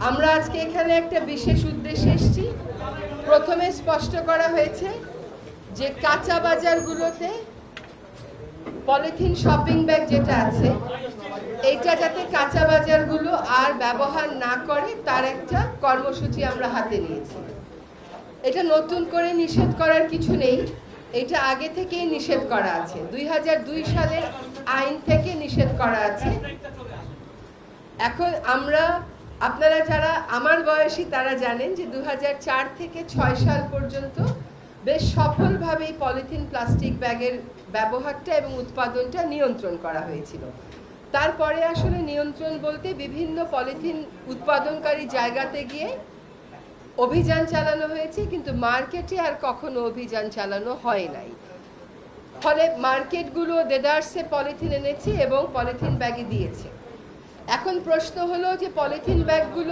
আমরা আজকে এখানে একটা বিশেষ উদ্দেশ্যে এসেছি। প্রথমে স্পষ্ট করা হয়েছে যে কাঁচা বাজারগুলোতে পলিথিন শপিং ব্যাগ যেটা আছে এইটা যাতে কাঁচা বাজারগুলো আর ব্যবহার না করে তার একটা কর্মসূচি আমরা হাতে নিয়েছি। এটা নতুন করে নিষেধ করার কিছু নেই, এটা আগে থেকেই নিষেধ করা আছে, 2002 সালের আইন থেকে নিষেধ করা আছে। এখন আপনারা যারা আমার বয়সী তারা জানেন যে 2004 থেকে 6 সাল পর্যন্ত বেশ সফলভাবে এই পলিথিন প্লাস্টিক ব্যাগের ব্যবহারটা এবং উৎপাদনটা নিয়ন্ত্রণ করা হয়েছিল। তারপরে আসলে নিয়ন্ত্রণ বলতে বিভিন্ন পলিথিন উৎপাদনকারী জায়গাতে গিয়ে অভিযান চালানো হয়েছে, কিন্তু মার্কেটে আর কখনো অভিযান চালানো হয় নাই। ফলে মার্কেটগুলো দেদারসে পলিথিন এনেছে এবং পলিথিন ব্যাগে দিয়েছে। এখন প্রশ্ন হলো যে পলিথিন ব্যাগগুলো